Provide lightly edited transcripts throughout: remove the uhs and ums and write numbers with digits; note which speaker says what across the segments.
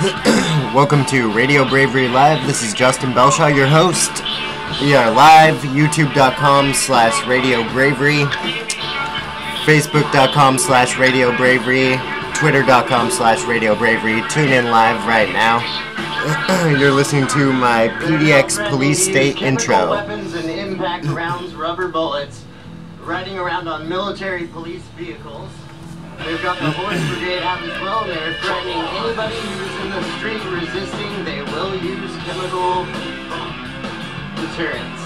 Speaker 1: Welcome to Radio Bravery Live. This is Justin Bellshaw, your host. We are live, youtube.com/RadioBravery, facebook.com/RadioBravery, twitter.com/RadioBravery. Tune in live right now. You're listening to my PDX Police State intro.
Speaker 2: Weapons and impact rounds, rubber bullets, riding around on military police vehicles. They've got the horse brigade out as well. They're threatening anybody who's in the street resisting. They will use chemical deterrence.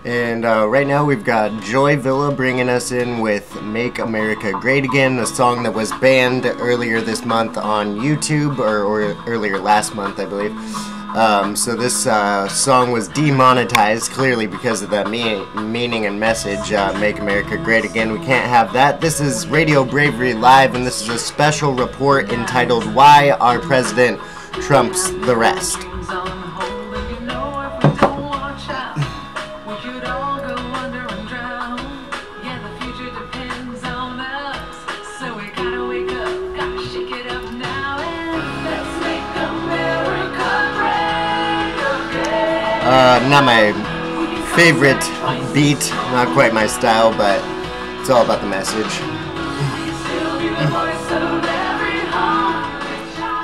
Speaker 1: And right now we've got Joy Villa bringing us in with Make America Great Again, a song that was banned earlier this month on YouTube, or earlier last month, I believe. So this song was demonetized, clearly because of the meaning and message, Make America Great Again. We can't have that. This is Radio Bravery Live, and this is a special report entitled Why Our President Trumps the Rest. Not my favorite beat, not quite my style, but it's all about the message.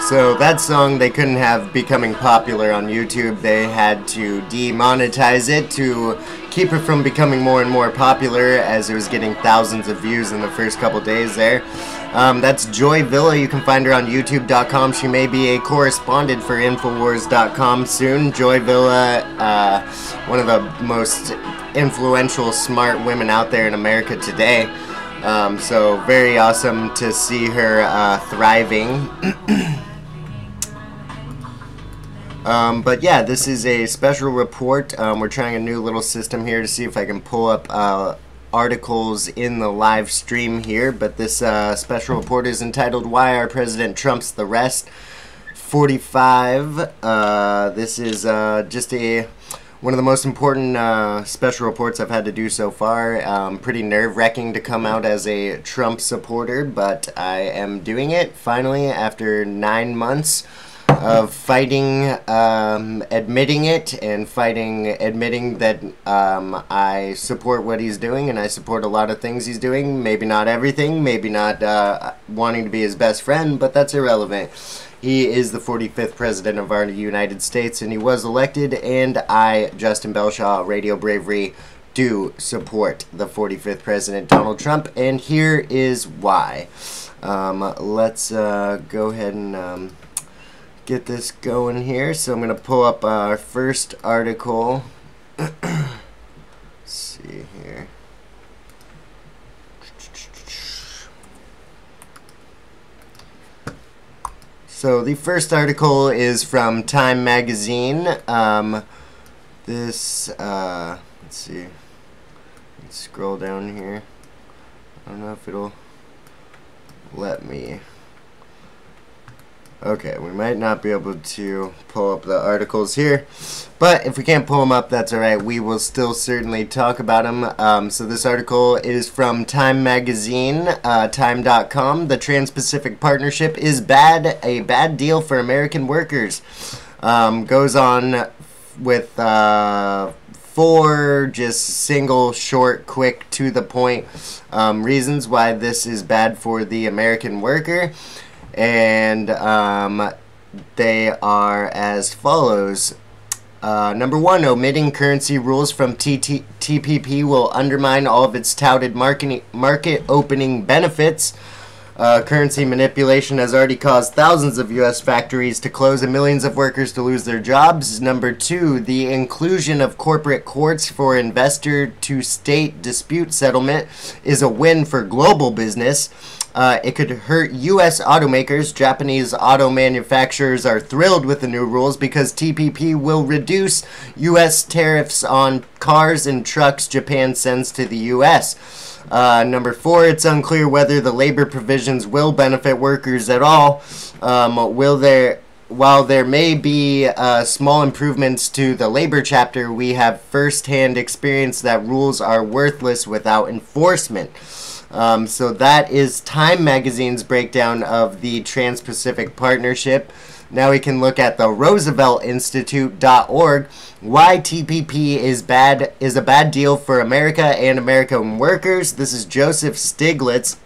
Speaker 1: So that song they couldn't have becoming popular on YouTube. They had to demonetize it to keep it from becoming more and more popular, as it was getting thousands of views in the first couple days there. That's Joy Villa. You can find her on youtube.com. She may be a correspondent for Infowars.com soon. Joy Villa, one of the most influential, smart women out there in America today. So very awesome to see her thriving. But yeah, this is a special report. We're trying a new little system here to see if I can pull up articles in the live stream here, but this special report is entitled Why Our President Trumps the Rest 45. This is just one of the most important special reports I've had to do so far. Pretty nerve-wracking to come out as a Trump supporter, but I am doing it finally after 9 months of fighting, admitting it, and admitting that I support what he's doing, and I support a lot of things he's doing. Maybe not everything, maybe not wanting to be his best friend, but that's irrelevant. He is the 45th president of our United States, and he was elected, and I, Justin Bellshaw, Radio Bravery, do support the 45th president, Donald Trump, and here is why. Let's go ahead and get this going here. So I'm going to pull up our first article. Let's see here. So the first article is from Time Magazine. Let's see. Let's scroll down here. I don't know if it'll let me. Okay, we might not be able to pull up the articles here, but if we can't pull them up, that's alright. We will still certainly talk about them. So this article is from Time Magazine, time.com. The Trans-Pacific Partnership is bad, a bad deal for American workers. Goes on with 4 just single, short, quick, to the point reasons why this is bad for the American worker. And they are as follows. Number 1, omitting currency rules from TPP will undermine all of its touted market opening benefits. Currency manipulation has already caused thousands of U.S. factories to close and millions of workers to lose their jobs. Number 2, the inclusion of corporate courts for investor-to-state dispute settlement is a win for global business. It could hurt U.S. automakers. Japanese auto manufacturers are thrilled with the new rules because TPP will reduce U.S. tariffs on cars and trucks Japan sends to the U.S. Number 4, it's unclear whether the labor provisions will benefit workers at all. Will there while there may be small improvements to the labor chapter, we have firsthand experience that rules are worthless without enforcement. So that is Time Magazine's breakdown of the Trans-Pacific Partnership. Now we can look at the RooseveltInstitute.org. Why TPP is a bad deal for America and American workers. This is Joseph Stiglitz,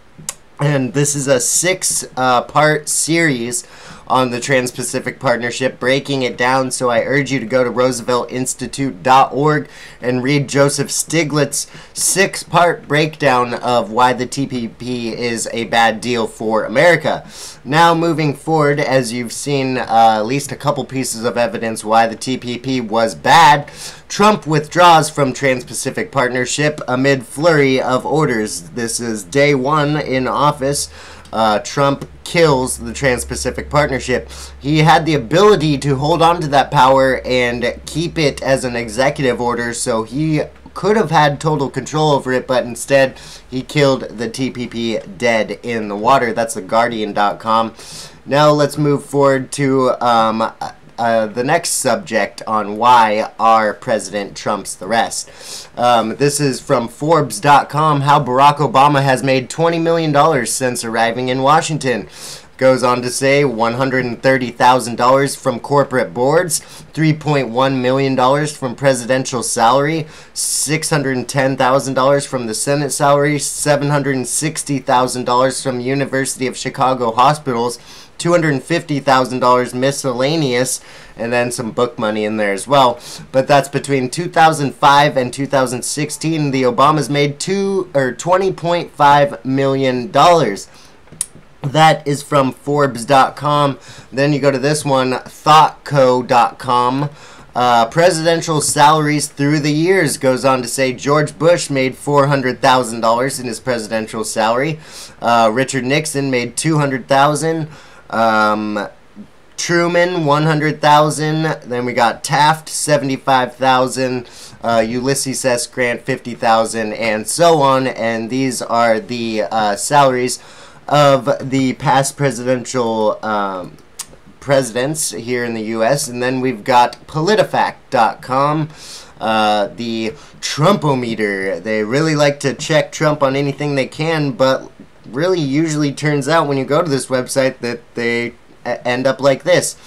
Speaker 1: and this is a 6-part series on the Trans-Pacific Partnership, breaking it down. So I urge you to go to RooseveltInstitute.org and read Joseph Stiglitz's 6-part breakdown of why the TPP is a bad deal for America. Now, moving forward, as you've seen at least a couple pieces of evidence why the TPP was bad, Trump withdraws from Trans-Pacific Partnership amid flurry of orders. This is day 1 in office. Trump kills the Trans-Pacific Partnership. He had the ability to hold on to that power and keep it as an executive order, so he could have had total control over it, but instead he killed the TPP dead in the water. That's theguardian.com. Now let's move forward to the next subject on why our president trumps the rest. This is from Forbes.com, how Barack Obama has made $20 million since arriving in Washington. Goes on to say $130,000 from corporate boards, $3.1 million from presidential salary, $610,000 from the Senate salary, $760,000 from University of Chicago hospitals, $250,000 miscellaneous, and then some book money in there as well. But that's between 2005 and 2016. The Obamas made $20.5 million. That is from Forbes.com. Then you go to this one, ThoughtCo.com. Presidential salaries through the years. Goes on to say George Bush made $400,000 in his presidential salary. Richard Nixon made $200,000. Truman, $100,000. Then we got Taft, $75,000. Ulysses S. Grant, $50,000, and so on. And these are the salaries of the past presidential presidents here in the U.S. And then we've got PolitiFact.com, the Trumpometer. They really like to check Trump on anything they can, but really usually turns out when you go to this website that they end up like this.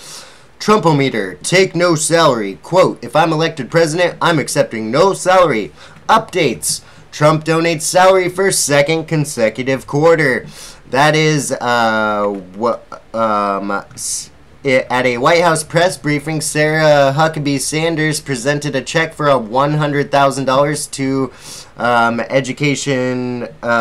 Speaker 1: Trumpometer, take no salary. Quote, if I'm elected president, I'm accepting no salary. Updates. Trump donates salary for second consecutive quarter. That is at a White House press briefing, Sarah Huckabee Sanders presented a check for $100,000 to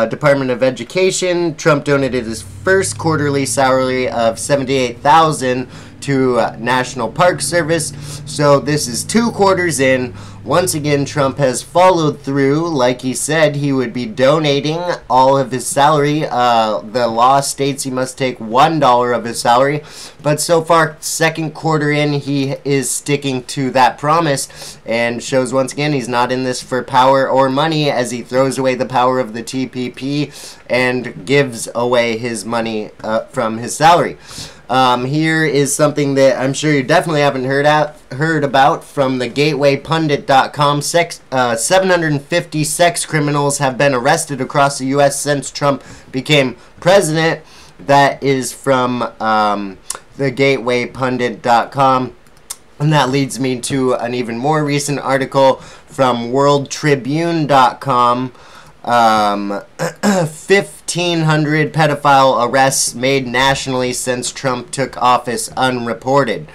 Speaker 1: Department of Education. Trump donated his first quarterly salary of $78,000 to National Park Service. So this is 2 quarters in. Once again, Trump has followed through. Like he said, he would be donating all of his salary. The law states he must take $1 of his salary. But so far, second quarter in, he is sticking to that promise and shows once again he's not in this for power or money, as he throws away the power of the TPP and gives away his money from his salary. Here is something that I'm sure you definitely haven't heard about from the GatewayPundit.com. 750 sex criminals have been arrested across the U.S. since Trump became president. That is from the GatewayPundit.com. And that leads me to an even more recent article from WorldTribune.com. 1,500 pedophile arrests made nationally since Trump took office unreported.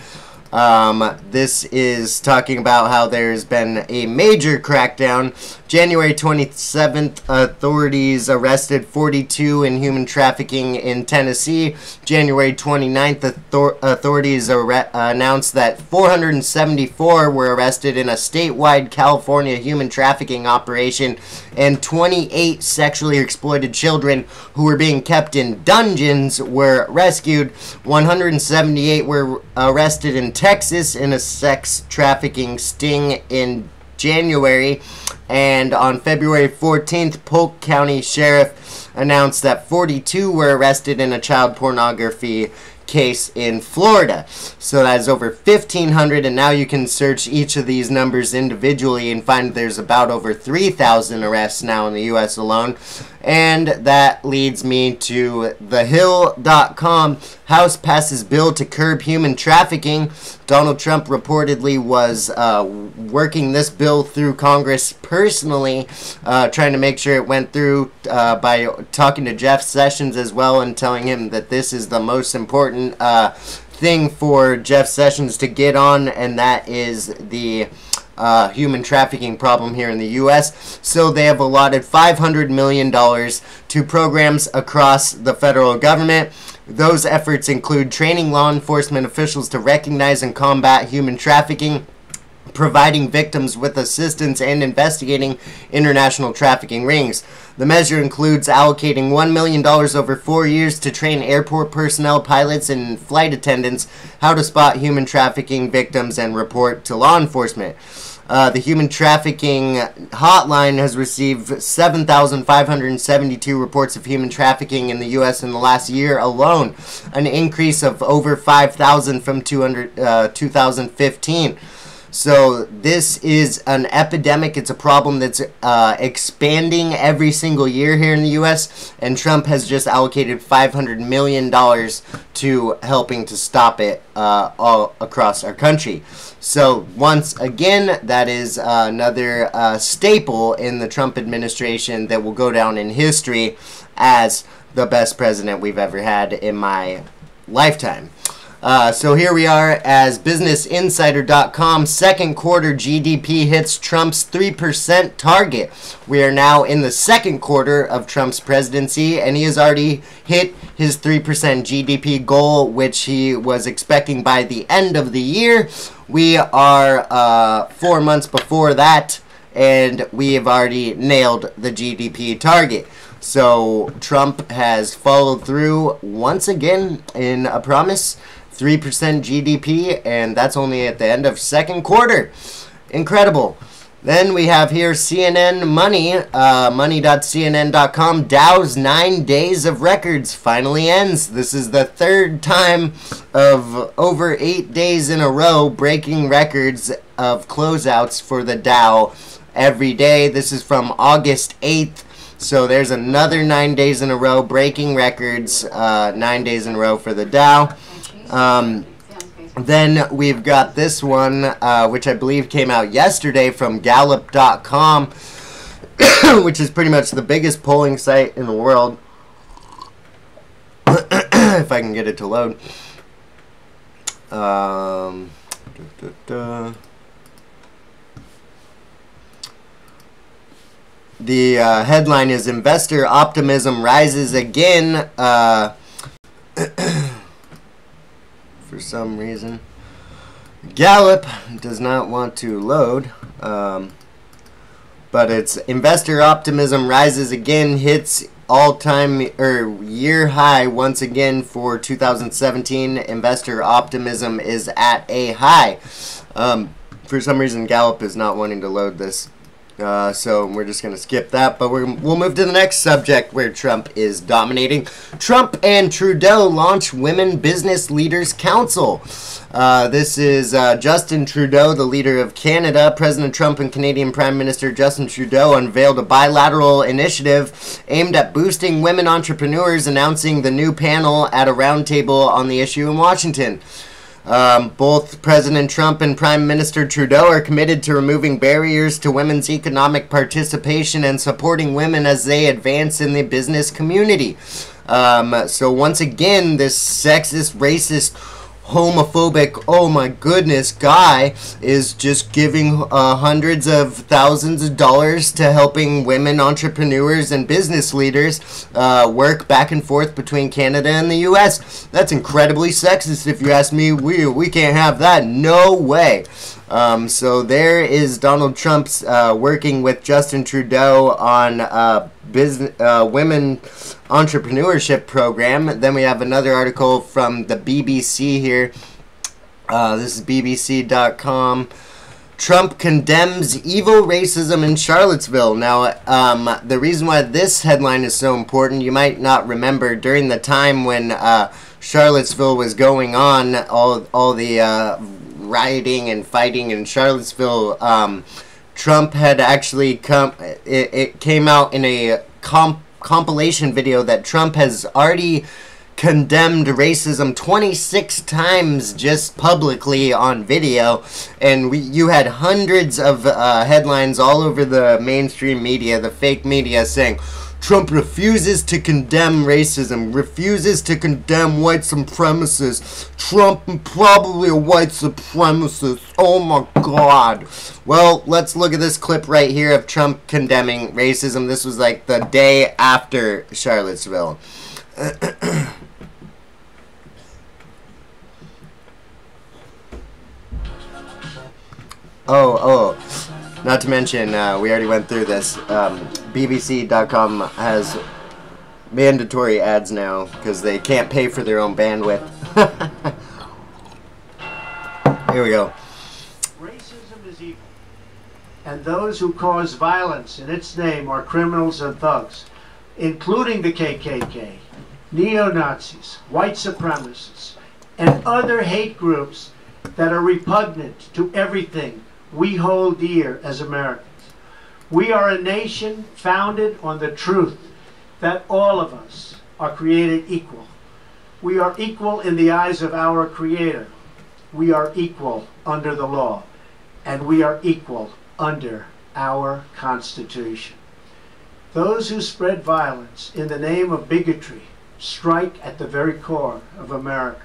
Speaker 1: This is talking about how there's been a major crackdown. January 27th, authorities arrested 42 in human trafficking in Tennessee. January 29th, authorities announced that 474 were arrested in a statewide California human trafficking operation, and 28 sexually exploited children who were being kept in dungeons were rescued. 178 were arrested in Texas in a sex trafficking sting in January. And on February 14th, Polk County Sheriff announced that 42 were arrested in a child pornography case in Florida. So that is over 1,500, and now you can search each of these numbers individually and find there's about over 3,000 arrests now in the U.S. alone. And that leads me to thehill.com. House passes bill to curb human trafficking. Donald Trump reportedly was working this bill through Congress personally, trying to make sure it went through by talking to Jeff Sessions as well and telling him that this is the most important thing for Jeff Sessions to get on, and that is the human trafficking problem here in the U.S. So they have allotted $500 million to programs across the federal government. Those efforts include training law enforcement officials to recognize and combat human trafficking, providing victims with assistance, and investigating international trafficking rings. The measure includes allocating $1 million over 4 years to train airport personnel, pilots, and flight attendants how to spot human trafficking victims and report to law enforcement. The human trafficking hotline has received 7,572 reports of human trafficking in the U.S. in the last year alone, an increase of over 5,000 from 2015. So this is an epidemic. It's a problem that's expanding every single year here in the U.S., and Trump has just allocated $500 million to helping to stop it all across our country. So once again, that is another staple in the Trump administration that will go down in history as the best president we've ever had in my lifetime. So here we are as BusinessInsider.com. Second quarter GDP hits Trump's 3% target. We are now in the second quarter of Trump's presidency, and he has already hit his 3% GDP goal, which he was expecting by the end of the year. We are 4 months before that, and we have already nailed the GDP target. So Trump has followed through once again in a promise. 3% GDP, and that's only at the end of second quarter. Incredible. Then we have here CNN Money, money.cnn.com. Dow's 9 days of records finally ends. This is the third time of over 8 days in a row breaking records of closeouts for the Dow every day. This is from August 8th. So there's another 9 days in a row breaking records, 9 days in a row for the Dow. Then we've got this one, which I believe came out yesterday from Gallup.com, which is pretty much the biggest polling site in the world. If I can get it to load. The headline is Investor Optimism Rises Again. For some reason, Gallup does not want to load, but it's investor optimism rises again, hits all-time year high once again for 2017. Investor optimism is at a high. For some reason, Gallup is not wanting to load this. So we're just going to skip that, but we'll move to the next subject where Trump is dominating. Trump and Trudeau launch Women Business Leaders Council. This is Justin Trudeau, the leader of Canada. President Trump and Canadian Prime Minister Justin Trudeau unveiled a bilateral initiative aimed at boosting women entrepreneurs, announcing the new panel at a roundtable on the issue in Washington. Both President Trump and Prime Minister Trudeau are committed to removing barriers to women's economic participation and supporting women as they advance in the business community. So once again, this sexist, racist, homophobic, oh my goodness, guy is just giving hundreds of thousands of dollars to helping women entrepreneurs and business leaders work back and forth between Canada and the U.S. That's incredibly sexist if you ask me. We can't have that. No way. So there is Donald Trump's working with Justin Trudeau on women entrepreneurship program. Then we have another article from the BBC here. This is bbc.com. Trump condemns evil racism in Charlottesville. Now, the reason why this headline is so important, you might not remember during the time when Charlottesville was going on, all the rioting and fighting in Charlottesville, Trump had actually it came out in a compilation video that Trump has already condemned racism 26 times just publicly on video, and you had hundreds of headlines all over the mainstream media, the fake media, saying Trump refuses to condemn racism, refuses to condemn white supremacists. Trump probably a white supremacist. Oh my God. Well, let's look at this clip right here of Trump condemning racism. This was like the day after Charlottesville. Not to mention, we already went through this. BBC.com has mandatory ads now because they can't pay for their own bandwidth. Here we go.
Speaker 3: Racism is evil, and those who cause violence in its name are criminals and thugs, including the KKK, neo-Nazis, white supremacists, and other hate groups that are repugnant to everything we hold dear as Americans. We are a nation founded on the truth that all of us are created equal. We are equal in the eyes of our Creator. We are equal under the law, and we are equal under our Constitution. Those who spread violence in the name of bigotry strike at the very core of America.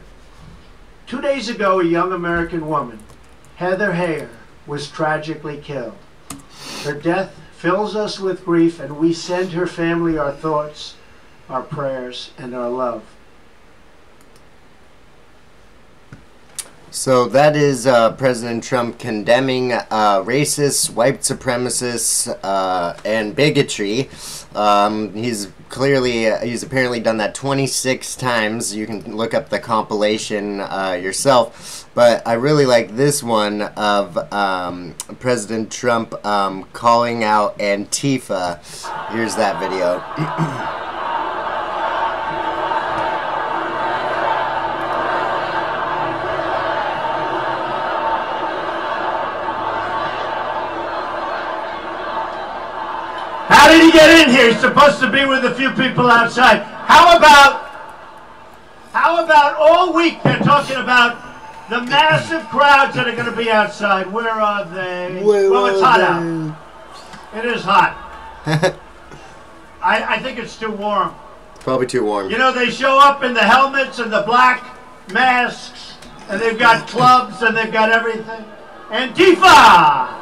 Speaker 3: 2 days ago, a young American woman, Heather Heyer, was tragically killed. Her death fills us with grief, and we send her family our thoughts, our prayers, and our love.
Speaker 1: So that is President Trump condemning racists, white supremacists, and bigotry. He's apparently done that 26 times. You can look up the compilation yourself. But I really like this one of President Trump calling out Antifa. Here's that video.
Speaker 3: How did he get in here? He's supposed to be with a few people outside. How about all week they're talking about the massive crowds that are going to be outside? Where are they? Well, it's hot out. It is hot. I think it's too warm.
Speaker 1: Probably too warm.
Speaker 3: You know, they show up in the helmets and the black masks, and they've got clubs and they've got everything. Antifa!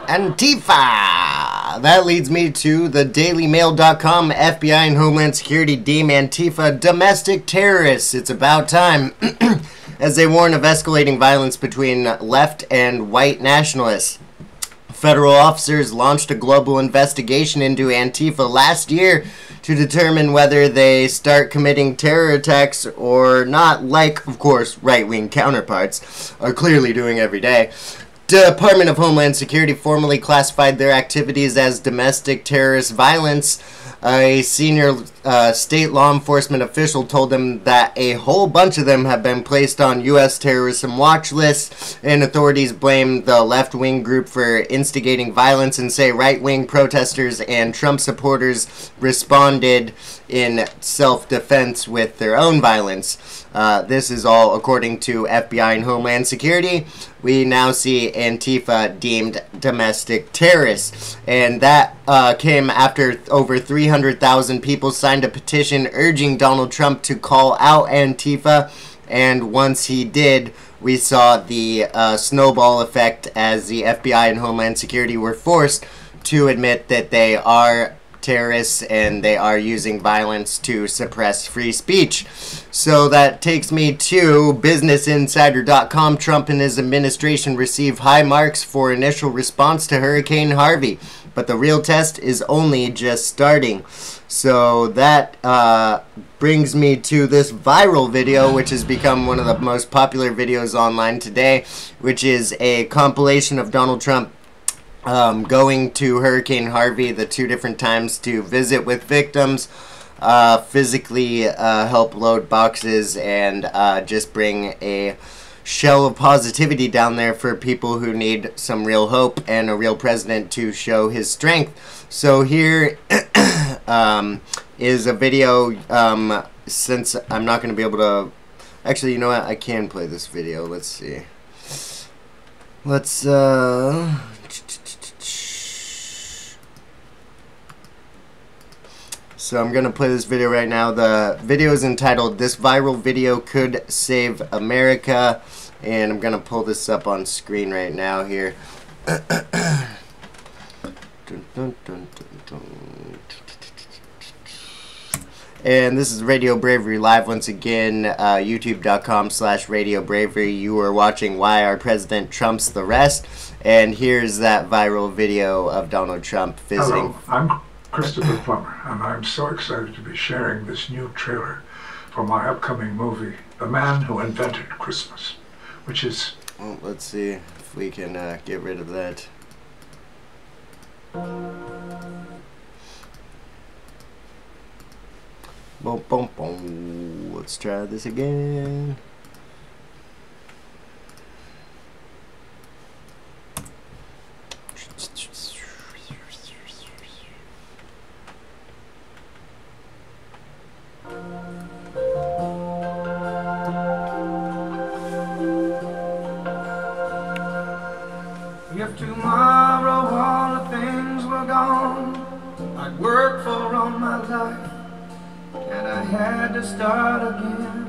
Speaker 1: Antifa! That leads me to the dailymail.com. FBI and Homeland Security deem Antifa domestic terrorists. It's about time. As they warn of escalating violence between left and white nationalists. Federal officers launched a global investigation into Antifa last year to determine whether they start committing terror attacks or not, like, of course, right-wing counterparts are clearly doing every day. Department of Homeland Security formally classified their activities as domestic terrorist violence. A senior state law enforcement official told them that a whole bunch of them have been placed on U.S. terrorism watch lists, and authorities blame the left-wing group for instigating violence and say right-wing protesters and Trump supporters responded in self-defense with their own violence. This is all according to FBI and Homeland Security. We now see Antifa deemed domestic terrorists. And that came after over 300,000 people signed a petition urging Donald Trump to call out Antifa. And once he did, we saw the snowball effect as the FBI and Homeland Security were forced to admit that they are terrorists and they are using violence to suppress free speech. So that takes me to BusinessInsider.com. Trump and his administration receive high marks for initial response to Hurricane Harvey, but the real test is only just starting. So that brings me to this viral video, which has become one of the most popular videos online today, which is a compilation of Donald Trump going to Hurricane Harvey the 2 different times to visit with victims, physically help load boxes, and just bring a shell of positivity down there for people who need some real hope and a real president to show his strength. So here is a video, since I'm not going to be able to... Actually, you know what? I can play this video. Let's see. Let's, So I'm going to play this video right now. The video is entitled, "This Viral Video Could Save America." And I'm going to pull this up on screen right now here. Dun, dun, dun, dun, dun. And this is Radio Bravery Live once again, youtube.com/RadioBravery. You are watching Why Our President Trumps the Rest. And here's that viral video of Donald Trump visiting.
Speaker 4: Hello, I'm Christopher Plummer, and I'm so excited to be sharing this new trailer for my upcoming movie, The Man Who Invented Christmas, which is...
Speaker 1: Well, let's see if we can get rid of that. Boom, boom, boom. Let's try this again.
Speaker 5: If tomorrow all the things were gone I'd worked for all my life, and I had to start again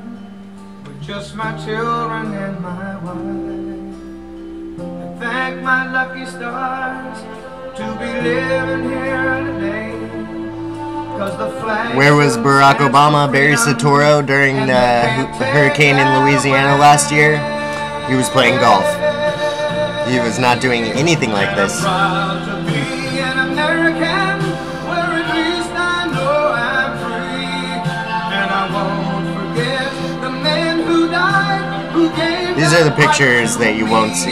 Speaker 5: with just my children and my wife. I thank my lucky stars to be living here today.
Speaker 1: Where was Barack Obama, Barry Soetoro, during the hurricane in Louisiana last year? He was playing golf. He was not doing anything like this. These are the pictures that you won't see.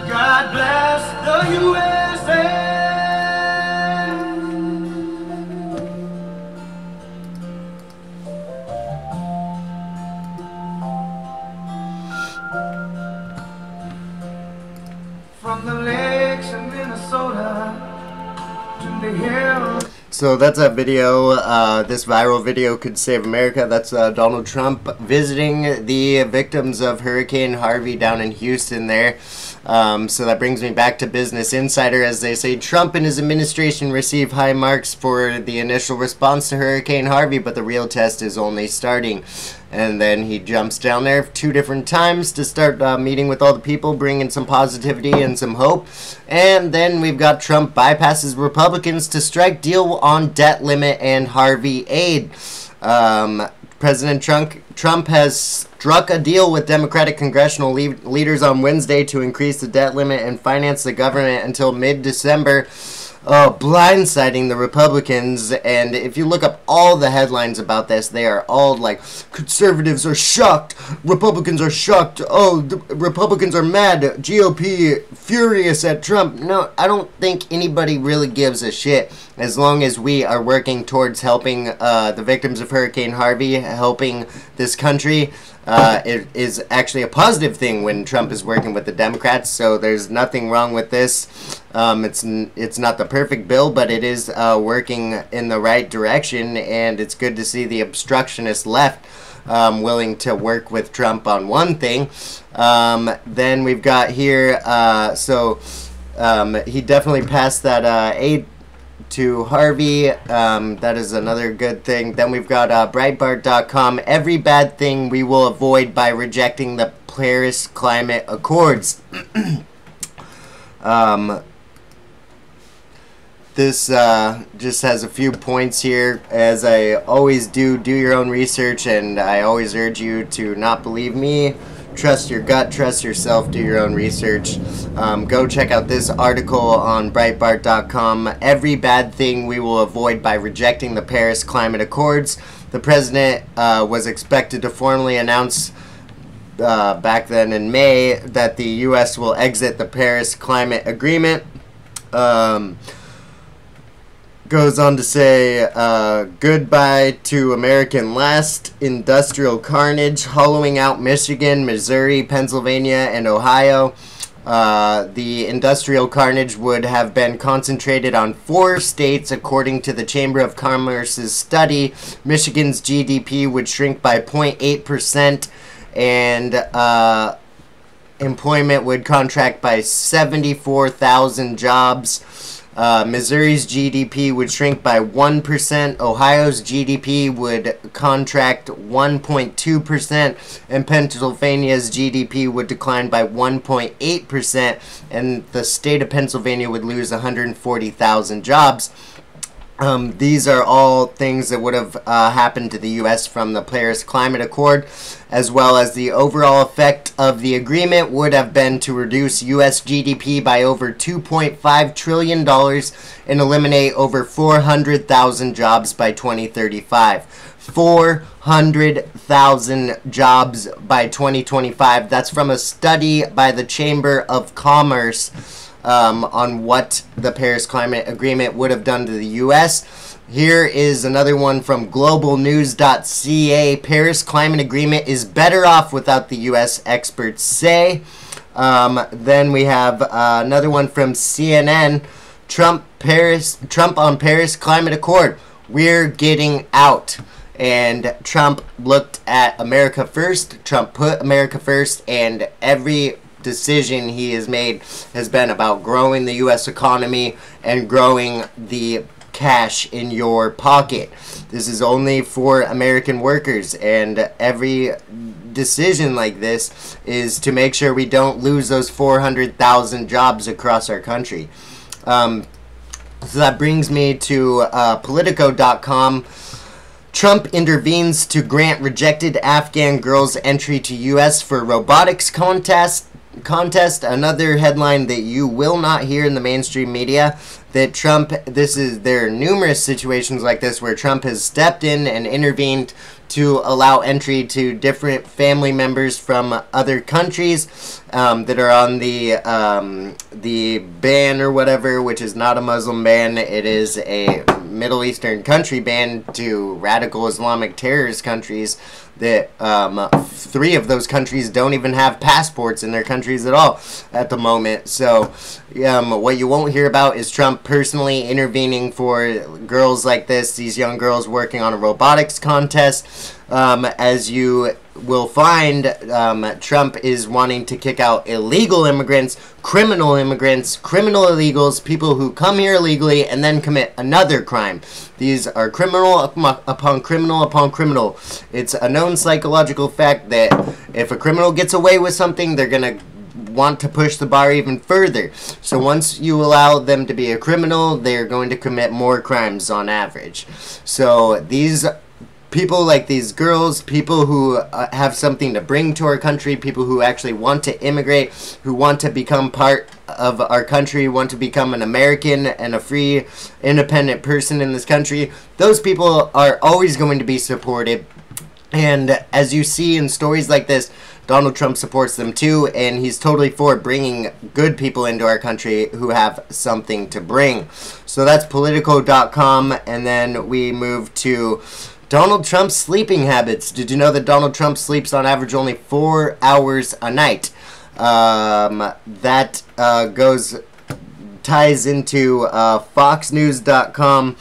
Speaker 5: God bless the USA. From the lakes in Minnesota to the hills.
Speaker 1: So that's a video, this viral video could save America. That's Donald Trump visiting the victims of Hurricane Harvey down in Houston there. So that brings me back to Business Insider. As they say, Trump and his administration receive high marks for the initial response to Hurricane Harvey, but the real test is only starting. And then he jumps down there 2 different times to start meeting with all the people, bringing some positivity and some hope. And then we've got Trump bypasses Republicans to strike deal on debt limit and Harvey aid. President Trump has struck a deal with Democratic congressional leaders on Wednesday to increase the debt limit and finance the government until mid-December, blindsiding the Republicans. And if you look up all the headlines about this, they are all like, conservatives are shocked, Republicans are shocked, oh, the Republicans are mad, GOP furious at Trump. No, I don't think anybody really gives a shit as long as we are working towards helping the victims of Hurricane Harvey, helping this country. It is actually a positive thing when Trump is working with the Democrats, so there's nothing wrong with this. It's not the perfect bill, but it is working in the right direction, and it's good to see the obstructionist left willing to work with Trump on one thing. Then we've got here, he definitely passed that aid to Harvey. That is another good thing. Then we've got Breitbart.com. Every bad thing we will avoid by rejecting the Paris Climate Accords. This just has a few points here. As I always do your own research, and I always urge you to not believe me. trust your gut, trust yourself, do your own research. Go check out this article on Breitbart.com. Every bad thing we will avoid by rejecting the Paris Climate Accords. The president was expected to formally announce back then in May that the U.S. will exit the Paris Climate Agreement. Goes on to say, goodbye to American last industrial carnage, hollowing out Michigan, Missouri, Pennsylvania, and Ohio. The industrial carnage would have been concentrated on 4 states, according to the Chamber of Commerce's study. Michigan's GDP would shrink by 0.8%, and employment would contract by 74,000 jobs. Missouri's GDP would shrink by 1%, Ohio's GDP would contract 1.2%, and Pennsylvania's GDP would decline by 1.8%, and the state of Pennsylvania would lose 140,000 jobs. These are all things that would have happened to the U.S. from the Paris Climate Accord, as well as the overall effect of the agreement would have been to reduce U.S. GDP by over $2.5 trillion and eliminate over 400,000 jobs by 2035. 400,000 jobs by 2025. That's from a study by the Chamber of Commerce on what the Paris Climate Agreement would have done to the U.S. Here is another one from globalnews.ca. Paris Climate Agreement is better off without the U.S., experts say. Then we have another one from CNN. Trump on Paris Climate Accord. We're getting out. And Trump looked at America first. Trump put America first, and every decision he has made has been about growing the U.S. economy and growing the cash in your pocket. This is only for American workers, and every decision like this is to make sure we don't lose those 400,000 jobs across our country. So that brings me to Politico.com. Trump intervenes to grant rejected Afghan girls entry to U.S. for robotics contest. Another headline that you will not hear in the mainstream media, that there are numerous situations like this where Trump has stepped in and intervened to allow entry to different family members from other countries that are on the ban or whatever, which is not a Muslim ban. It is a Middle Eastern country ban to radical Islamic terrorist countries that 3 of those countries don't even have passports in their countries at all at the moment. So what you won't hear about is Trump personally intervening for girls like this, these young girls working on a robotics contest. As you will find, Trump is wanting to kick out illegal immigrants, criminal illegals, people who come here illegally and then commit another crime. These are criminal upon criminal upon criminal. It's a known psychological fact that if a criminal gets away with something, they're going to want to push the bar even further. So once you allow them to be a criminal, they're going to commit more crimes on average. So these people like these girls, people who have something to bring to our country, people who actually want to immigrate, who want to become part of our country, want to become an American and a free, independent person in this country, those people are always going to be supported. And as you see in stories like this, Donald Trump supports them too, and he's totally for bringing good people into our country who have something to bring. So that's Politico.com, and then we move to Donald Trump's sleeping habits. Did you know that Donald Trump sleeps on average only 4 hours a night? That ties into FoxNews.com.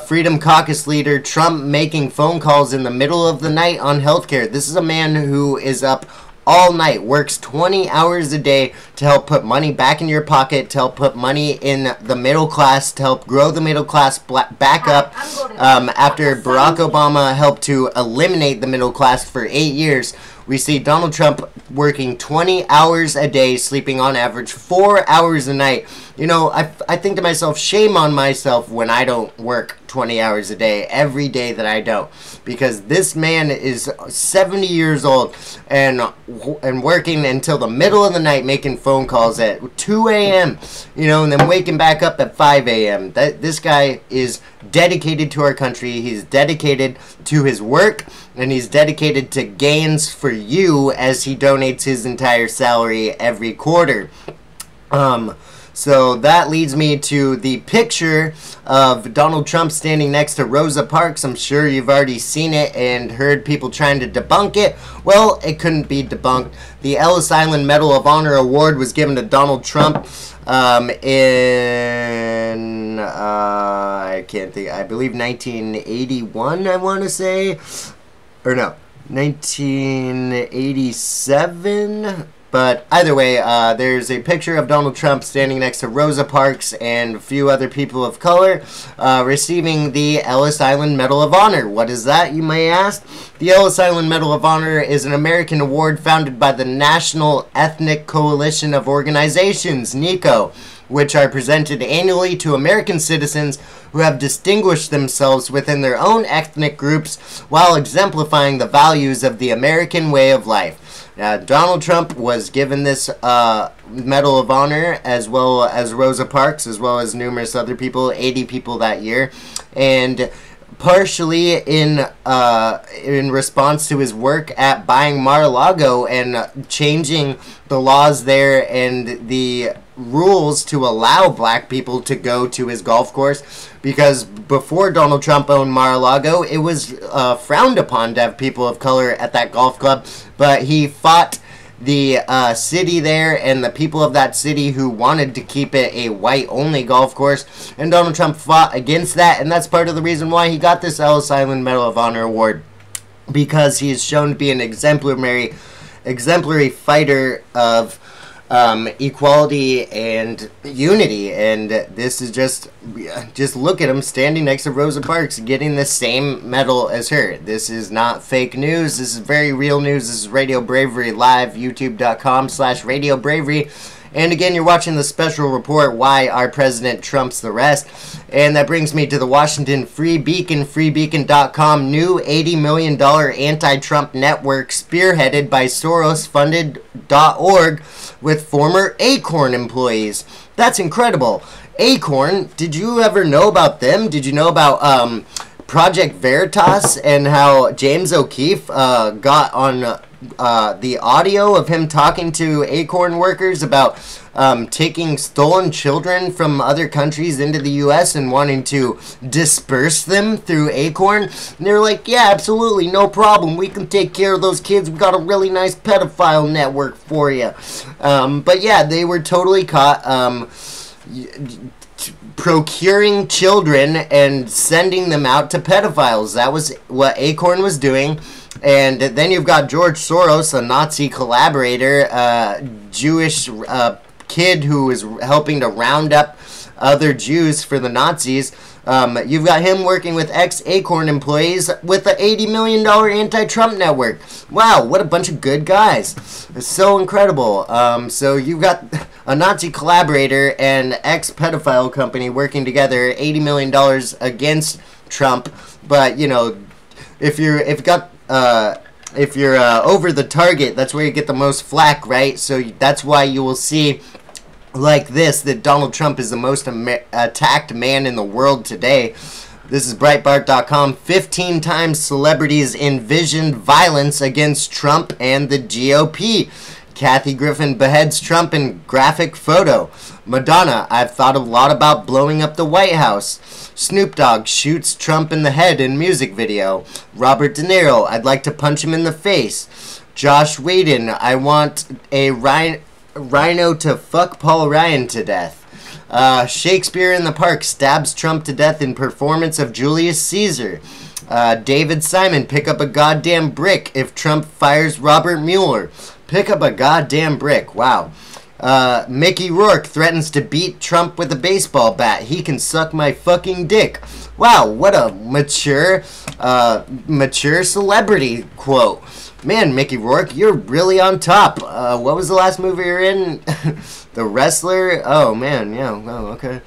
Speaker 1: Freedom Caucus leader Trump making phone calls in the middle of the night on healthcare. This is a man who is up all night, works 20 hours a day to help put money back in your pocket, to help put money in the middle class, to help grow the middle class back up. After Barack Obama helped to eliminate the middle class for 8 years, we see Donald Trump working 20 hours a day, sleeping on average 4 hours a night. You know, I think to myself, shame on myself when I don't work 20 hours a day every day that I don't, because this man is 70 years old and working until the middle of the night, making phone calls at 2 a.m., you know, and then waking back up at 5 a.m. This guy is dedicated to our country. He's dedicated to his work, and he's dedicated to gains for you as he donates his entire salary every quarter. So that leads me to the picture of Donald Trump standing next to Rosa Parks. I'm sure you've already seen it and heard people trying to debunk it. Well, it couldn't be debunked. The Ellis Island Medal of Honor Award was given to Donald Trump in, I can't think, I believe 1981, I want to say. Or no, 1987. But either way, there's a picture of Donald Trump standing next to Rosa Parks and a few other people of color receiving the Ellis Island Medal of Honor. What is that, you may ask? The Ellis Island Medal of Honor is an American award founded by the National Ethnic Coalition of Organizations, NECO, which are presented annually to American citizens who have distinguished themselves within their own ethnic groups while exemplifying the values of the American way of life. Donald Trump was given this Medal of Honor, as well as Rosa Parks, as well as numerous other people, 80 people that year, and partially in response to his work at buying Mar-a-Lago and changing the laws there and the rules to allow black people to go to his golf course, because before Donald Trump owned Mar-a-Lago, it was frowned upon to have people of color at that golf club, but he fought the city there and the people of that city who wanted to keep it a white-only golf course, and Donald Trump fought against that, and that's part of the reason why he got this Ellis Island Medal of Honor award, because he is shown to be an exemplary fighter of equality and unity. And this is just look at him standing next to Rosa Parks getting the same medal as her. This is not fake news. This is very real news. This is Radio Bravery Live, youtube.com/RadioBravery. And again, you're watching the special report, Why Our President Trumps the Rest. And that brings me to the Washington Free Beacon, freebeacon.com, new $80 million anti-Trump network spearheaded by Soros-funded.org with former Acorn employees. That's incredible. Acorn, did you ever know about them? Did you know about Project Veritas and how James O'Keefe got on the audio of him talking to Acorn workers about taking stolen children from other countries into the U.S. and wanting to disperse them through Acorn? And they're like, yeah, absolutely, no problem. We can take care of those kids. We got a really nice pedophile network for you. But yeah, they were totally caught procuring children and sending them out to pedophiles. That was what Acorn was doing. And then you've got George Soros, a Nazi collaborator, Jewish kid who is helping to round up other Jews for the Nazis. You've got him working with ex-Acorn employees with the $80 million anti-Trump network. Wow, what a bunch of good guys. It's so incredible. So you've got a Nazi collaborator and ex-pedophile company working together, $80 million against Trump. But, you know, if you're over the target, that's where you get the most flack, right? So that's why you will see like this, that Donald Trump is the most attacked man in the world today. This is Breitbart.com. 15 times celebrities envisioned violence against Trump and the GOP. Kathy Griffin beheads Trump in graphic photo. Madonna, I've thought a lot about blowing up the White House. Snoop Dogg shoots Trump in the head in music video. Robert De Niro, I'd like to punch him in the face. Josh Whedon, I want a rhino to fuck Paul Ryan to death. Shakespeare in the Park stabs Trump to death in performance of Julius Caesar. David Simon, pick up a goddamn brick if Trump fires Robert Mueller. Pick up a goddamn brick. Wow. Mickey Rourke threatens to beat Trump with a baseball bat. He can suck my fucking dick. Wow, what a mature celebrity quote. Man, Mickey Rourke, you're really on top. What was the last movie you're in? The Wrestler? Oh, man, yeah, oh, okay.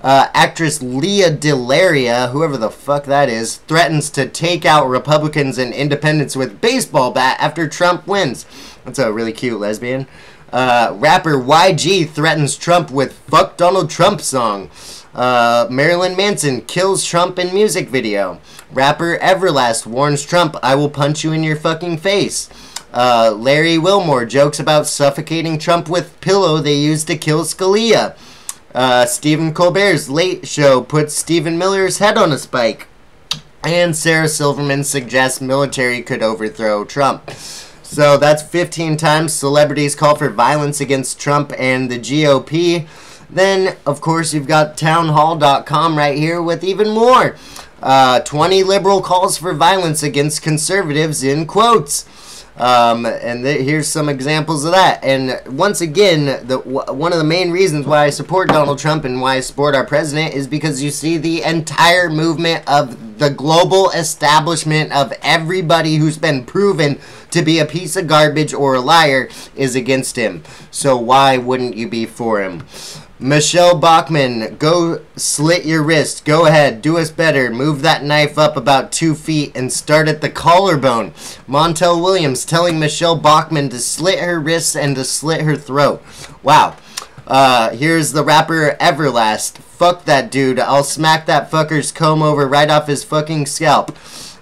Speaker 1: Actress Leah Delaria, whoever the fuck that is, threatens to take out Republicans and independents with baseball bat after Trump wins. That's a really cute lesbian. Rapper YG threatens Trump with "Fuck Donald Trump" song. Marilyn Manson kills Trump in music video. Rapper Everlast warns Trump, "I will punch you in your fucking face." Larry Wilmore jokes about suffocating Trump with pillow they used to kill Scalia. Stephen Colbert's Late Show puts Stephen Miller's head on a spike. And Sarah Silverman suggests military could overthrow Trump. So that's 15 times celebrities call for violence against Trump and the GOP. Then, of course, you've got townhall.com right here with even more. 20 liberal calls for violence against conservatives in quotes. Here's some examples of that. And once again, one of the main reasons why I support Donald Trump and why I support our president is because you see the entire movement of the global establishment of everybody who's been proven to be a piece of garbage or a liar is against him. So why wouldn't you be for him? Michelle Bachmann, go slit your wrist. Go ahead, do us better. Move that knife up about 2 feet and start at the collarbone. Montel Williams telling Michelle Bachmann to slit her wrists and to slit her throat. Wow. Here's the rapper Everlast. Fuck that dude. I'll smack that fucker's comb over right off his fucking scalp.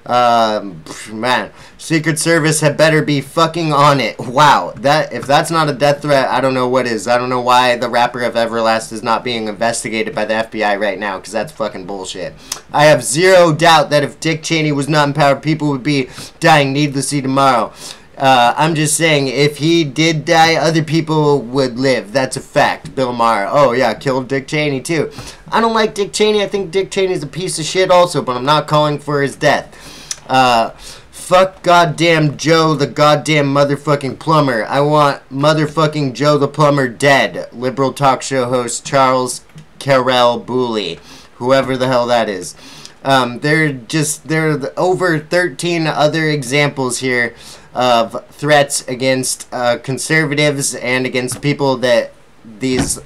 Speaker 1: Man, Secret Service had better be fucking on it. Wow, if that's not a death threat, I don't know what is. I don't know why the rapper of Everlast is not being investigated by the FBI right now, because that's fucking bullshit. I have zero doubt that if Dick Cheney was not in power, people would be dying needlessly tomorrow. I'm just saying, if he did die, other people would live. That's a fact. Bill Maher. Oh, yeah, killed Dick Cheney, too. I don't like Dick Cheney. I think Dick Cheney's a piece of shit also, but I'm not calling for his death. Fuck goddamn Joe the goddamn motherfucking plumber. I want motherfucking Joe the plumber dead. Liberal talk show host Charles Carell Booley. Whoever the hell that is. There are over 13 other examples here of threats against conservatives and against people that these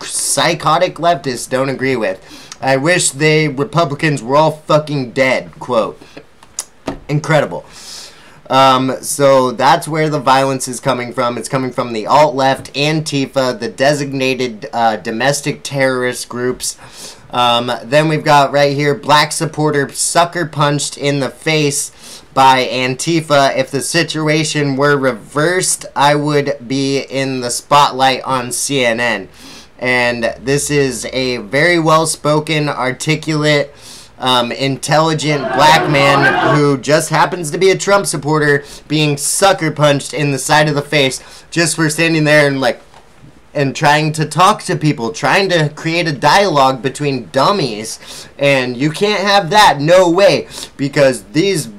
Speaker 1: psychotic leftists don't agree with. I wish they Republicans were all fucking dead, quote. Incredible. So that's where the violence is coming from. It's coming from the alt-left, Antifa, the designated domestic terrorist groups. Then we've got right here, black supporter sucker punched in the face by Antifa. If the situation were reversed, I would be in the spotlight on CNN. And this is a very well-spoken, articulate, intelligent black man who just happens to be a Trump supporter being sucker punched in the side of the face just for standing there and trying to talk to people, trying to create a dialogue between dummies. And you can't have that, no way, because the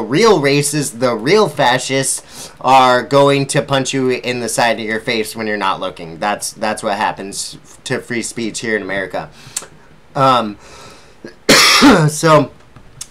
Speaker 1: real racists, the real fascists are going to punch you in the side of your face when you're not looking. That's what happens to free speech here in America. So,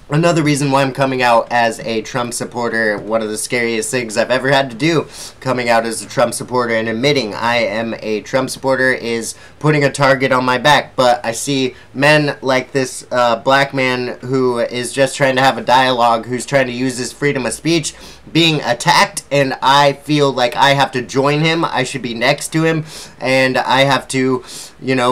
Speaker 1: another reason why I'm coming out as a Trump supporter, one of the scariest things I've ever had to do, coming out as a Trump supporter and admitting I am a Trump supporter, is putting a target on my back. But I see men like this black man who is just trying to have a dialogue, who's trying to use his freedom of speech, being attacked, and I feel like I have to join him. I should be next to him, and I have to,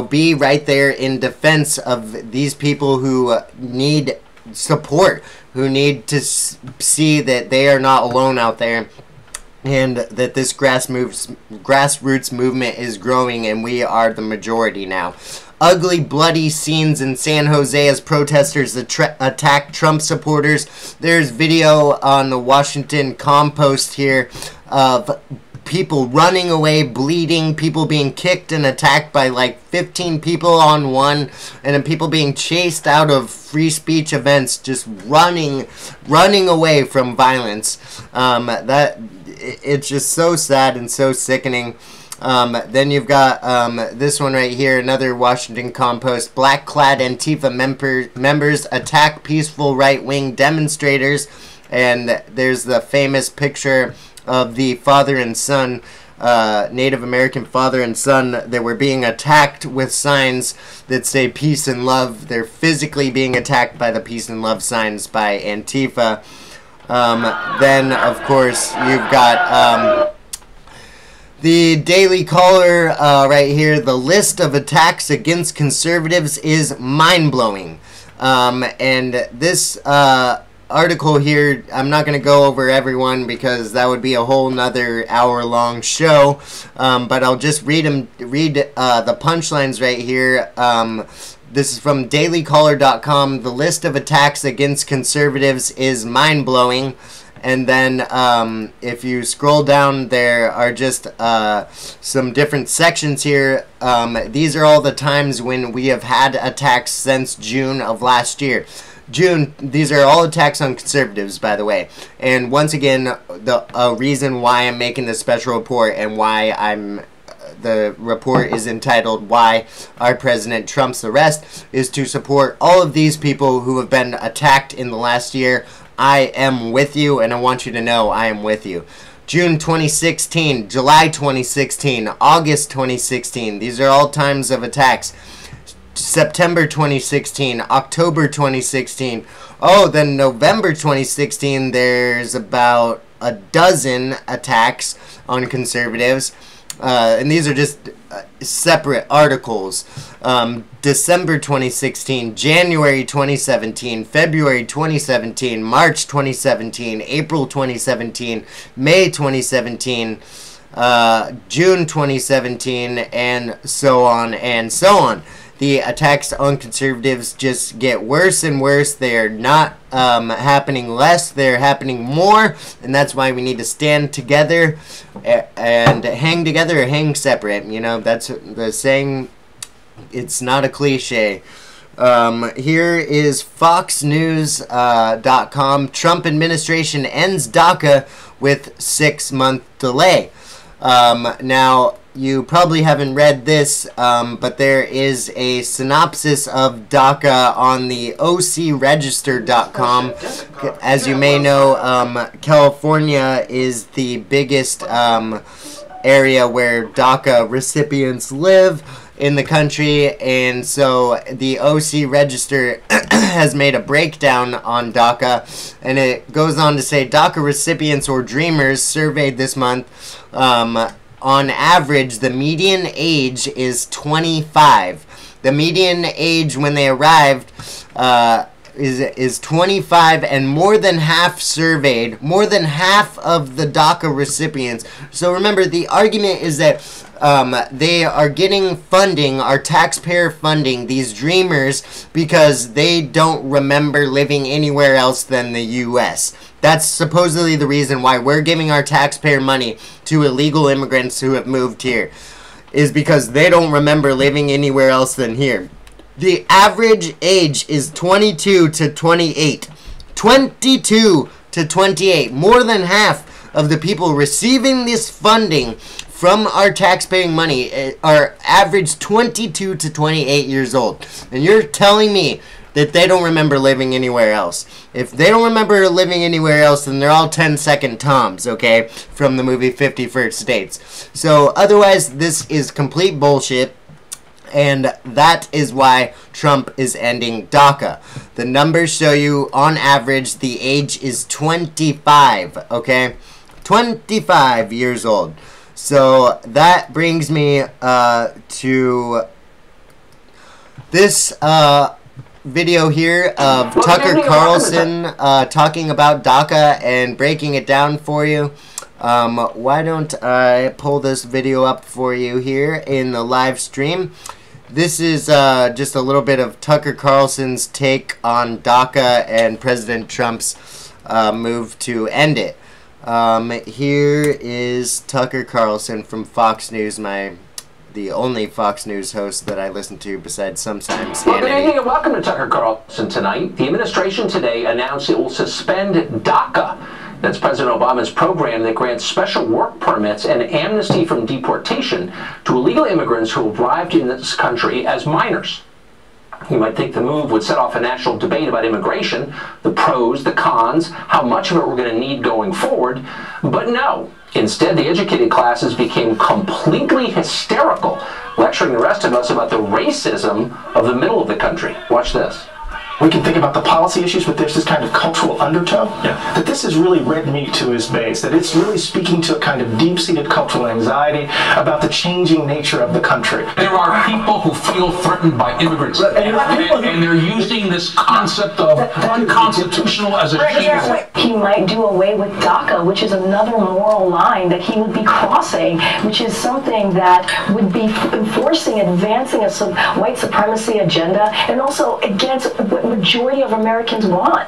Speaker 1: be right there in defense of these people who need support, who need to see that they are not alone out there, and that this grassroots movement is growing, and we are the majority now. Ugly, bloody scenes in San Jose as protesters attack Trump supporters. There's video on the Washington Compost here of people running away, bleeding, people being kicked and attacked by like 15 people on one, and then people being chased out of free speech events, just running away from violence. It's just so sad and so sickening. Then you've got this one right here, another Washington Compost. Black-clad Antifa members attack peaceful right-wing demonstrators And there's the famous picture of the father and son, Native American father and son, that were being attacked with signs that say peace and love. They're physically being attacked by the peace and love signs by Antifa. Then, of course, you've got the Daily Caller right here. The list of attacks against conservatives is mind-blowing. And this article here, I'm not going to go over everyone because that would be a whole nother hour-long show. But I'll just read the punchlines right here. This is from dailycaller.com. The list of attacks against conservatives is mind-blowing. And then if you scroll down, there are just some different sections here. These are all the times when we have had attacks since June of last year. These are all attacks on conservatives, by the way. And once again, the reason why I'm making this special report and why the report is entitled "Why Our President Trump's Arrest" is to support all of these people who have been attacked in the last year. I am with you, and I want you to know I am with you. June 2016, July 2016, August 2016. These are all times of attacks. September 2016, October 2016. Oh, then November 2016, there's about a dozen attacks on conservatives. And these are just separate articles. December 2016, January 2017, February 2017, March 2017, April 2017, May 2017, June 2017, and so on and so on. The attacks on conservatives just get worse and worse. They're not happening less, they're happening more, and that's why we need to stand together and hang together or hang separate. You know, that's the saying. It's not a cliche. Here is FoxNews.com. Trump administration ends DACA with 6-month delay. Now, you probably haven't read this, but there is a synopsis of DACA on the OCRegister.com. As you may know, California is the biggest area where DACA recipients live in the country, and so the OC Register has made a breakdown on DACA, and it goes on to say DACA recipients or dreamers surveyed this month, on average, the median age is 25. The median age when they arrived is 25, and more than half surveyed, more than half of the DACA recipients. So remember, the argument is that they are getting funding, our taxpayer funding, these dreamers, because they don't remember living anywhere else than the U.S. That's supposedly the reason why we're giving our taxpayer money to illegal immigrants who have moved here, is because they don't remember living anywhere else than here. The average age is 22 to 28. 22 to 28. More than half of the people receiving this funding from our taxpaying money are average 22 to 28 years old. And you're telling me that they don't remember living anywhere else. If they don't remember living anywhere else, then they're all 10-second Toms, okay? From the movie 50 First Dates. So otherwise, this is complete bullshit. And that is why Trump is ending DACA. The numbers show you, on average, the age is 25, okay? 25 years old. So that brings me to this video here of Tucker Carlson talking about DACA and breaking it down for you. Why don't I pull this video up for you here in the live stream. This is just a little bit of Tucker Carlson's take on DACA and President Trump's move to end it. Here is Tucker Carlson from Fox News, the only Fox News host that I listen to besides sometimes Hannity.
Speaker 6: Well, good evening and welcome to Tucker Carlson tonight. The administration today announced it will suspend DACA. That's President Obama's program that grants special work permits and amnesty from deportation to illegal immigrants who arrived in this country as minors. You might think the move would set off a national debate about immigration, the pros, the cons, how much of it we're going to need going forward, but no. Instead, the educated classes became completely hysterical, lecturing the rest of us about the racism of the middle of the country. Watch this.
Speaker 7: We can think about the policy issues, but there's this kind of cultural undertow. That this is really red meat to his base, that it's really speaking to a kind of deep-seated cultural anxiety about the changing nature of the country.
Speaker 8: There are people who feel threatened by immigrants, and they're using this concept of unconstitutional as a shield.
Speaker 9: He might do away with DACA, which is another moral line that he would be crossing, which is something that would be enforcing, advancing a white supremacy agenda, and also against what majority of Americans want.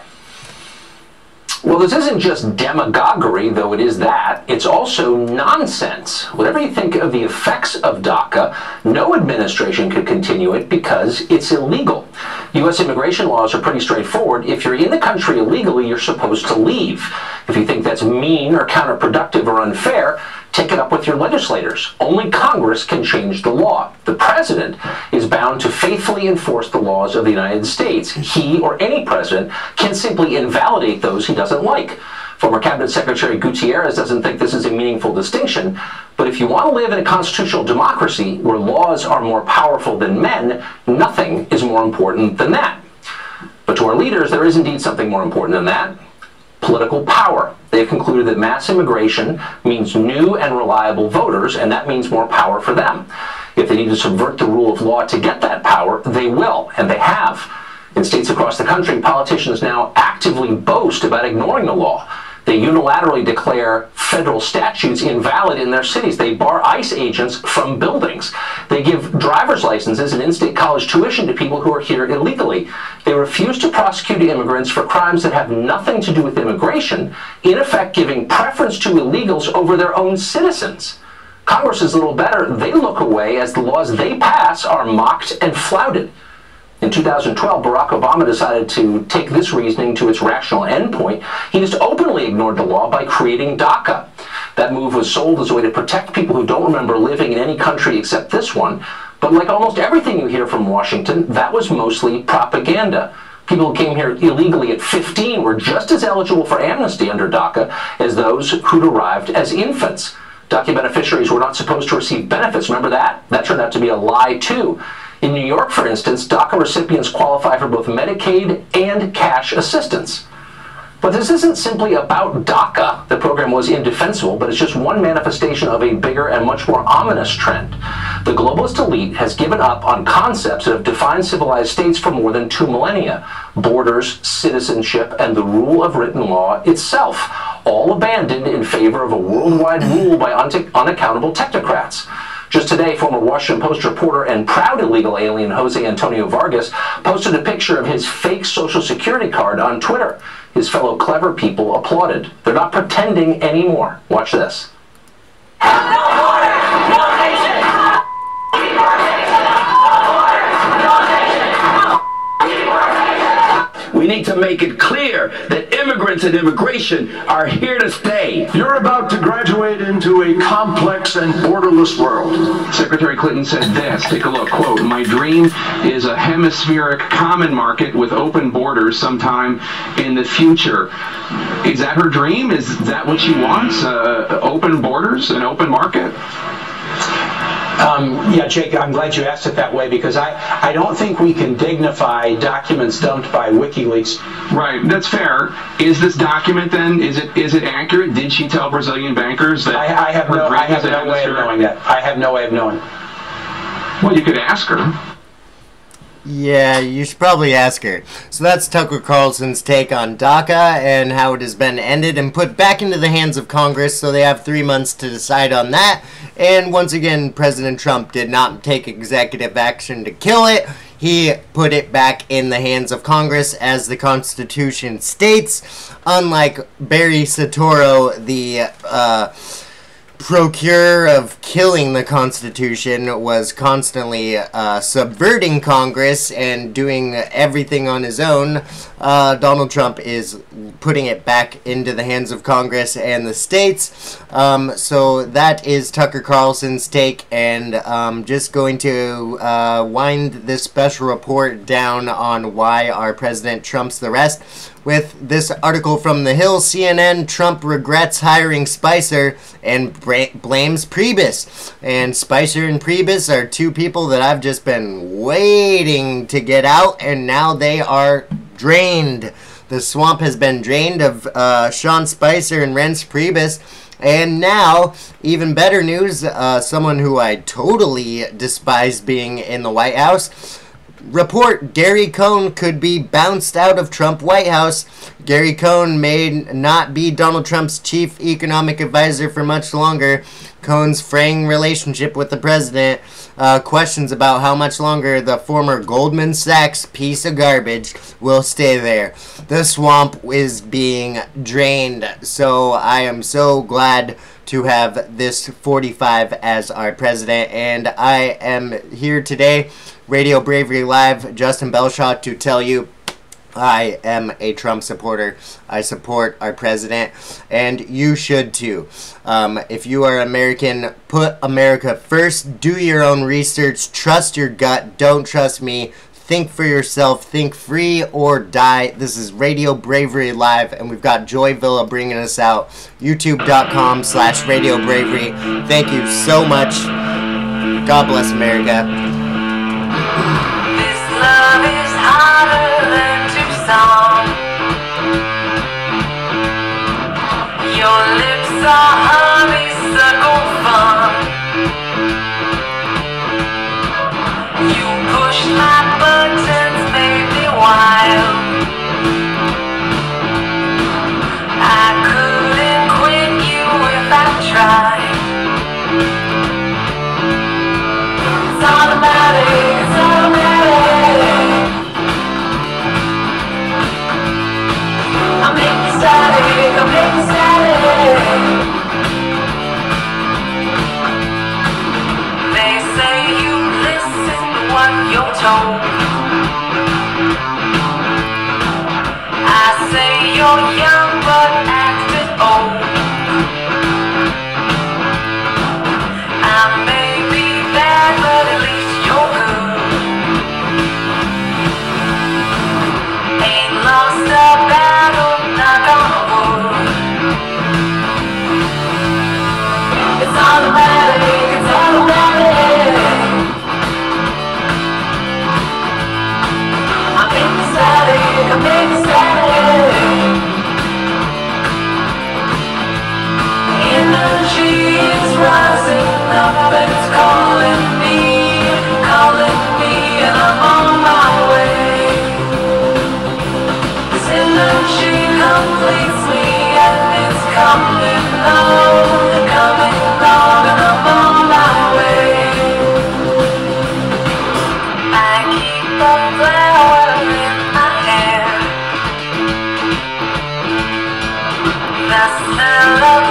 Speaker 6: Well, this isn't just demagoguery, though it is that. It's also nonsense. Whatever you think of the effects of DACA, no administration could continue it because it's illegal. U.S. immigration laws are pretty straightforward. If you're in the country illegally, you're supposed to leave. If you think that's mean or counterproductive or unfair, take it up with your legislators. Only Congress can change the law. The president is bound to faithfully enforce the laws of the United States. He or any president can simply invalidate those he doesn't like. Former Cabinet Secretary Gutierrez doesn't think this is a meaningful distinction, but if you want to live in a constitutional democracy where laws are more powerful than men, nothing is more important than that. But to our leaders, there is indeed something more important than that. Political power. They've concluded that mass immigration means new and reliable voters, and that means more power for them. If they need to subvert the rule of law to get that power, they will, and they have. In states across the country, politicians now actively boast about ignoring the law. They unilaterally declare federal statutes invalid in their cities. They bar ICE agents from buildings. They give driver's licenses and in-state college tuition to people who are here illegally. They refuse to prosecute immigrants for crimes that have nothing to do with immigration, in effect giving preference to illegals over their own citizens. Congress is a little better. They look away as the laws they pass are mocked and flouted. In 2012, Barack Obama decided to take this reasoning to its rational endpoint. He just openly ignored the law by creating DACA. That move was sold as a way to protect people who don't remember living in any country except this one. But like almost everything you hear from Washington, that was mostly propaganda. People who came here illegally at 15 were just as eligible for amnesty under DACA as those who'd arrived as infants. DACA beneficiaries were not supposed to receive benefits. Remember that? That turned out to be a lie, too. In New York, for instance, DACA recipients qualify for both Medicaid and cash assistance. But this isn't simply about DACA. The program was indefensible, but it's just one manifestation of a bigger and much more ominous trend. The globalist elite has given up on concepts that have defined civilized states for more than 2 millennia. Borders, citizenship, and the rule of written law itself, all abandoned in favor of a worldwide rule by unaccountable technocrats. Just today, former Washington Post reporter and proud illegal alien Jose Antonio Vargas posted a picture of his fake Social Security card on Twitter. His fellow clever people applauded. They're not pretending anymore. Watch this.
Speaker 10: We need to make it clear that immigrants and immigration are here to stay.
Speaker 11: You're about to graduate into a complex and borderless world.
Speaker 12: Secretary Clinton said this, take a look, quote, "My dream is a hemispheric common market with open borders sometime in the future." Is that her dream? Is that what she wants? Open borders, an open market?
Speaker 13: Yeah, Jake, I'm glad you asked it that way because I don't think we can dignify documents dumped by WikiLeaks.
Speaker 12: Right, that's fair. Is this document then, is it accurate? Did she tell Brazilian bankers that
Speaker 13: I have no way of knowing that. I have no way of knowing.
Speaker 12: Well, you could ask her.
Speaker 1: Yeah, you should probably ask her. So that's Tucker Carlson's take on DACA and how it has been ended and put back into the hands of Congress, so they have 3 months to decide on that. And once again, President Trump did not take executive action to kill it. He put it back in the hands of Congress, as the Constitution states. Unlike Barry Soetoro, the procurer of killing the Constitution, was constantly subverting Congress and doing everything on his own, Donald Trump is putting it back into the hands of Congress and the states. So that is Tucker Carlson's take, and just going to wind this special report down on why our president trumps the rest with this article from The Hill. CNN: Trump regrets hiring Spicer and blames Priebus. And Spicer and Priebus are two people that I've just been waiting to get out, and now they are drained. The swamp has been drained of Sean Spicer and Reince Priebus. And now, even better news, someone who I totally despise being in the White House. Report: Gary Cohn could be bounced out of Trump White House. Gary Cohn may not be Donald Trump's chief economic advisor for much longer. Cohn's fraying relationship with the president, questions about how much longer the former Goldman Sachs piece of garbage will stay there. The swamp is being drained, so I am so glad to have this 45 as our president, and I am here today, Radio Bravery Live, Justin Bellshaw, to tell you I am a Trump supporter. I support our president, and you should too. If you are American, put America first. Do your own research. Trust your gut. Don't trust me. Think for yourself. Think free or die. This is Radio Bravery Live, and we've got Joy Villa bringing us out. YouTube.com/Radio Bravery. Thank you so much. God bless America.
Speaker 14: This love is harder than Tucson. Your lips are honeysuckle fun. You push my buttons, made me wild. I couldn't quit you if I tried. It's automatic, it's automatic. I'm ecstatic, I'm ecstatic. They say you listen to what you're told. I say you're young but acting old. I may be bad but at least you're good. Ain't lost a battle, knock on wood. It's automatic, it's automatic. I'm ecstatic, I'm ecstatic. Energy is rising up and it's calling me, and I'm on my way. This energy completes me and it's coming on, and I'm on my way. I keep a flower in my hair. The smell of